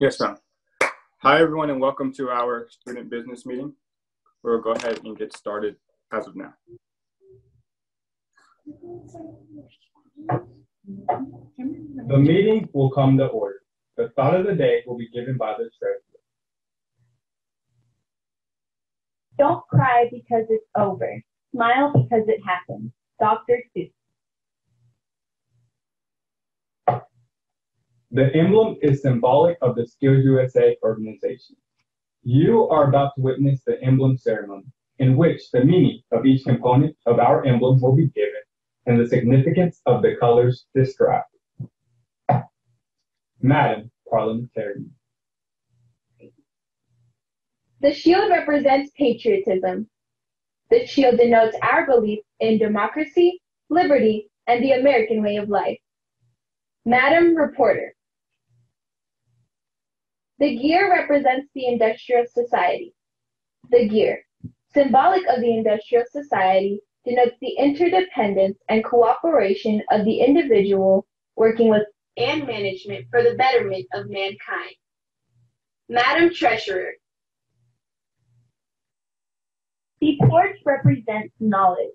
Yes, ma'am. Hi, everyone, and welcome to our student business meeting. We'll go ahead and get started as of now. The meeting will come to order. The thought of the day will be given by the treasurer. Don't cry because it's over. Smile because it happened. Dr. Seuss. The emblem is symbolic of the Skills USA organization. You are about to witness the emblem ceremony, in which the meaning of each component of our emblem will be given and the significance of the colors described. Madam Parliamentarian. The shield represents patriotism. The shield denotes our belief in democracy, liberty, and the American way of life. Madam Reporter. The gear represents the industrial society. The gear, symbolic of the industrial society, denotes the interdependence and cooperation of the individual working with and management for the betterment of mankind. Madam Treasurer. The torch represents knowledge.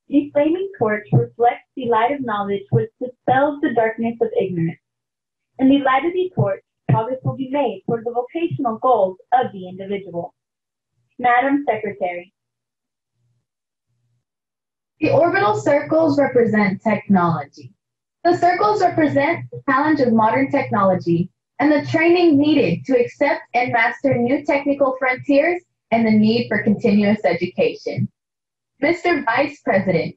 The flaming torch reflects the light of knowledge which dispels the darkness of ignorance. In the light of the torch, progress will be made toward the vocational goals of the individual. Madam Secretary. The orbital circles represent technology. The circles represent the challenge of modern technology and the training needed to accept and master new technical frontiers and the need for continuous education. Mr. Vice President.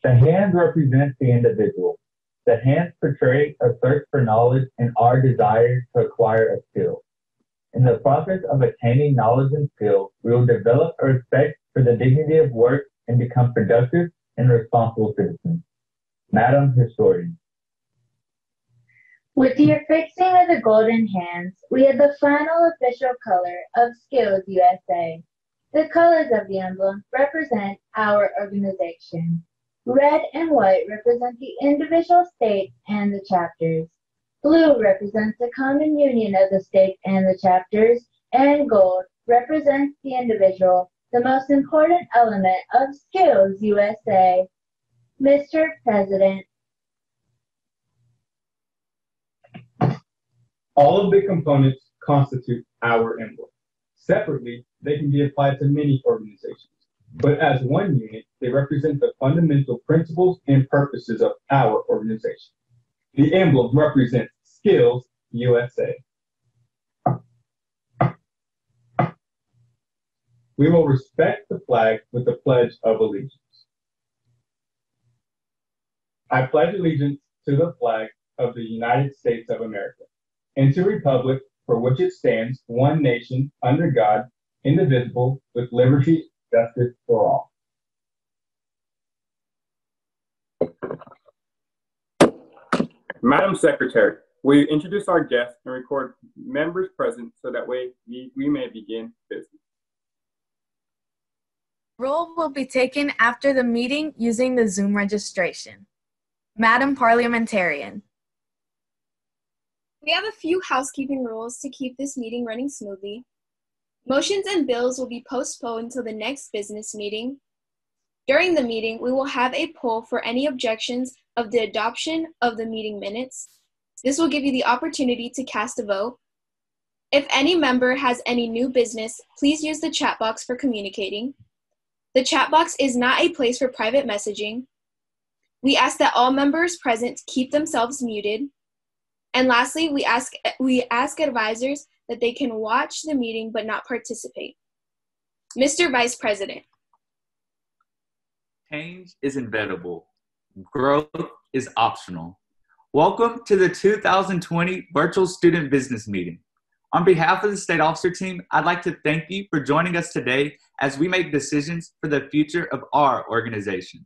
The hands represent the individual. The hands portray a search for knowledge and our desire to acquire a skill. In the process of attaining knowledge and skill, we will develop a respect for the dignity of work and become productive and responsible citizens. Madam Historian. With the affixing of the golden hands, we have the final official color of Skills USA. The colors of the emblem represent our organization. Red and white represent the individual states and the chapters. Blue represents the common union of the states and the chapters, and gold represents the individual, the most important element of Skills USA. Mr. President. All of the components constitute our emblem. Separately, they can be applied to many organizations, but as one unit, they represent the fundamental principles and purposes of our organization. The emblem represents Skills USA. We will respect the flag with the Pledge of Allegiance. I pledge allegiance to the flag of the United States of America and to the republic for which it stands, one nation, under God, indivisible, with liberty and justice for all. Madam Secretary, will you introduce our guests and record members present so that way we may begin business? Roll will be taken after the meeting using the Zoom registration. Madam Parliamentarian. We have a few housekeeping rules to keep this meeting running smoothly. Motions and bills will be postponed until the next business meeting. During the meeting, we will have a poll for any objections of the adoption of the meeting minutes. This will give you the opportunity to cast a vote. If any member has any new business, please use the chat box for communicating. The chat box is not a place for private messaging. We ask that all members present keep themselves muted. And lastly, we ask advisors that they can watch the meeting but not participate. Mr. Vice President. Change is inevitable. Growth is optional. Welcome to the 2020 Virtual Student Business Meeting. On behalf of the State Officer Team, I'd like to thank you for joining us today as we make decisions for the future of our organization.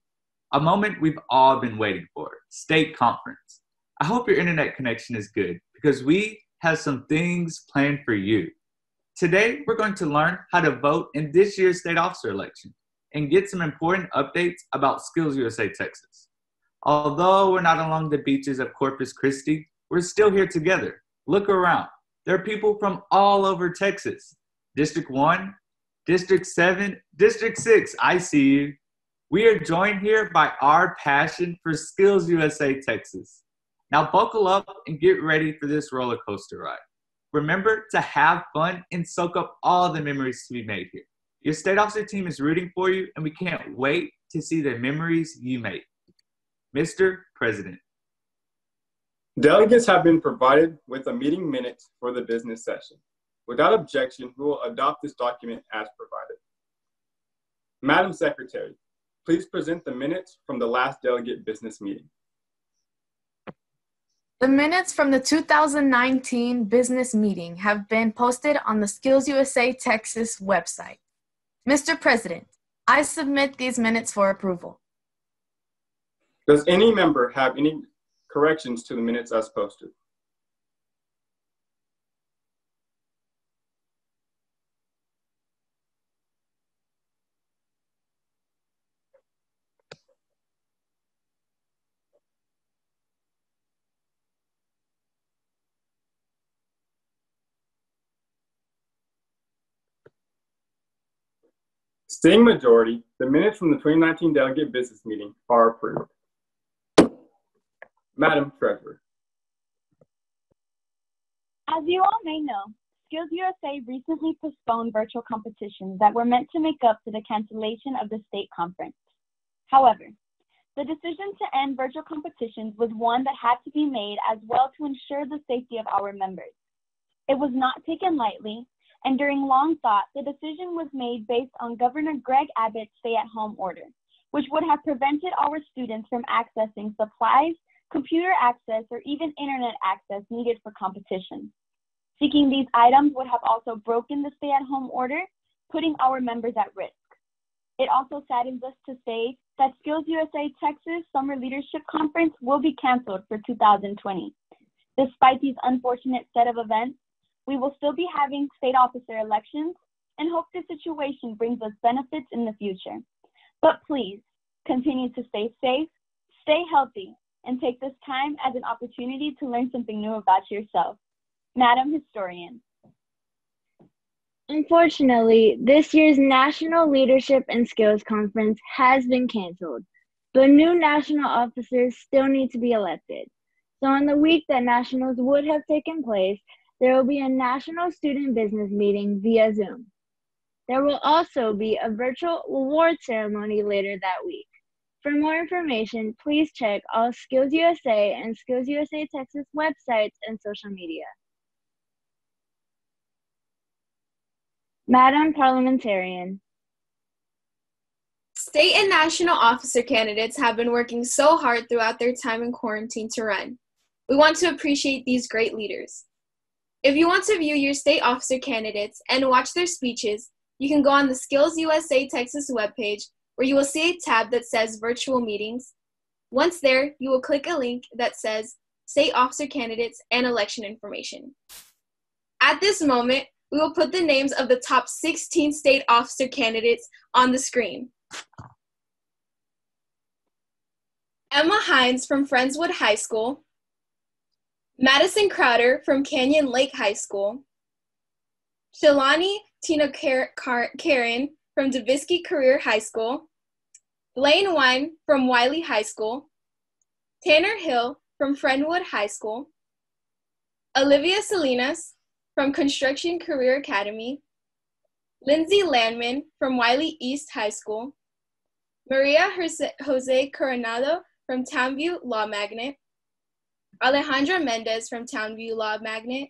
A moment we've all been waiting for, state conference. I hope your internet connection is good because we have some things planned for you. Today, we're going to learn how to vote in this year's state officer election and get some important updates about Skills USA Texas. Although we're not along the beaches of Corpus Christi, we're still here together. Look around. There are people from all over Texas. District 1, District 7, District 6, I see you. We are joined here by our passion for Skills USA Texas. Now buckle up and get ready for this roller coaster ride. Remember to have fun and soak up all the memories to be made here. Your state officer team is rooting for you, and we can't wait to see the memories you make. Mr. President. Delegates have been provided with a meeting minutes for the business session. Without objection, we will adopt this document as provided. Madam Secretary, please present the minutes from the last delegate business meeting. The minutes from the 2019 business meeting have been posted on the Skills USA Texas website. Mr. President, I submit these minutes for approval. Does any member have any corrections to the minutes as posted? Seeing majority, the minutes from the 2019 delegate business meeting are approved. Madam Treasurer. As you all may know, Skills USA recently postponed virtual competitions that were meant to make up for the cancellation of the state conference. However, the decision to end virtual competitions was one that had to be made as well to ensure the safety of our members. It was not taken lightly, and during long thought, the decision was made based on Governor Greg Abbott's stay-at-home order, which would have prevented our students from accessing supplies, computer access, or even internet access needed for competition. Seeking these items would have also broken the stay-at-home order, putting our members at risk. It also saddens us to say that Skills USA Texas Summer Leadership Conference will be canceled for 2020. Despite these unfortunate set of events, we will still be having state officer elections and hope this situation brings us benefits in the future. But please, continue to stay safe, stay healthy, and take this time as an opportunity to learn something new about yourself. Madam Historian. Unfortunately, this year's National Leadership and Skills Conference has been canceled, but new national officers still need to be elected. So in the week that nationals would have taken place, there will be a national student business meeting via Zoom. There will also be a virtual award ceremony later that week. For more information, please check all Skills USA and Skills USA Texas websites and social media. Madam Parliamentarian. State and national officer candidates have been working so hard throughout their time in quarantine to run. We want to appreciate these great leaders. If you want to view your state officer candidates and watch their speeches, you can go on the Skills USA Texas webpage, where you will see a tab that says Virtual Meetings. Once there, you will click a link that says State Officer Candidates and Election Information. At this moment, we will put the names of the top 16 state officer candidates on the screen. Emma Hines from Friendswood High School, Madison Crowder from Canyon Lake High School, Shalani Tina Karen from Dubisky Career High School, Blaine Wine from Wiley High School, Tanner Hill from Friendwood High School, Olivia Salinas from Construction Career Academy, Lindsay Landman from Wiley East High School, Maria Jose Coronado from Townview Law Magnet, Alejandra Mendez from Townview Law Magnet,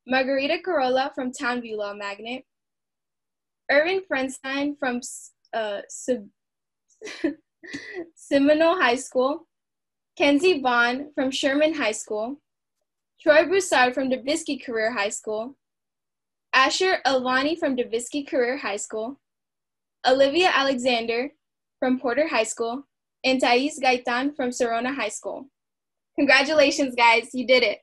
Margarita Corolla from Townview Law Magnet, Irvin Frenstein from Seminole High School, Kenzie Bond from Sherman High School, Troy Broussard from Dubisky Career High School, Asher Elvani from Dubisky Career High School, Olivia Alexander from Porter High School, and Thais Gaitan from Sorona High School. Congratulations, guys, you did it.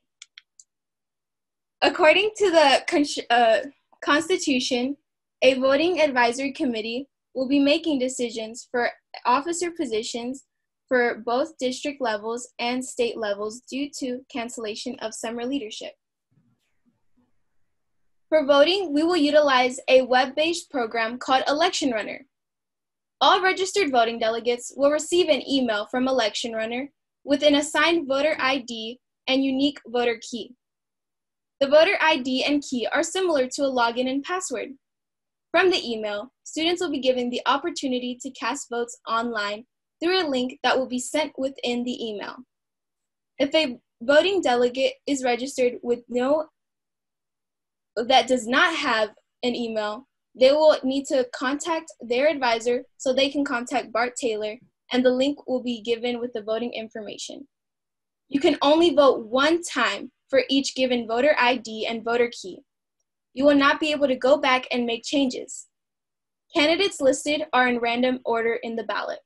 According to the Constitution, a voting advisory committee will be making decisions for officer positions for both district levels and state levels due to cancellation of summer leadership. For voting, we will utilize a web-based program called Election Runner. All registered voting delegates will receive an email from Election Runner with an assigned voter ID and unique voter key. The voter ID and key are similar to a login and password. From the email, students will be given the opportunity to cast votes online through a link that will be sent within the email. If a voting delegate is registered that does not have an email, they will need to contact their advisor so they can contact Bart Taylor, and the link will be given with the voting information. You can only vote one time for each given voter ID and voter key. You will not be able to go back and make changes. Candidates listed are in random order in the ballot.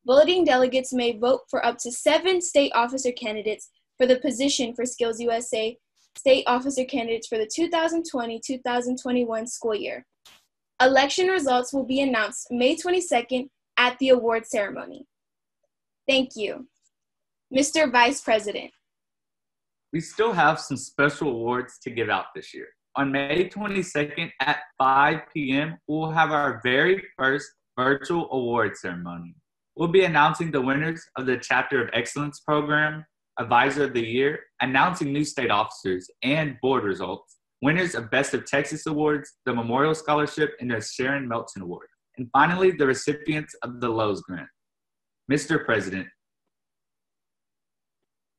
Voting delegates may vote for up to 7 state officer candidates for the position for Skills USA state officer candidates for the 2020-2021 school year. Election results will be announced May 22nd at the award ceremony. Thank you. Mr. Vice President. We still have some special awards to give out this year. On May 22nd at 5 p.m., we'll have our very first virtual award ceremony. We'll be announcing the winners of the Chapter of Excellence program, Advisor of the Year, announcing new state officers and board results, winners of Best of Texas Awards, the Memorial Scholarship, and the Sharon Melton Award, and finally, the recipients of the Lowe's Grant. Mr. President.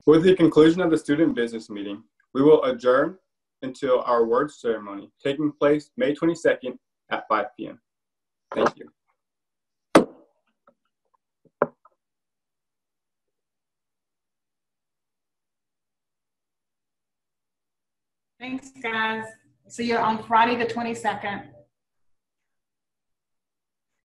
With the conclusion of the student business meeting, we will adjourn until our award ceremony, taking place May 22nd at 5 p.m. Thank you. Thanks, guys. See you on Friday the 22nd.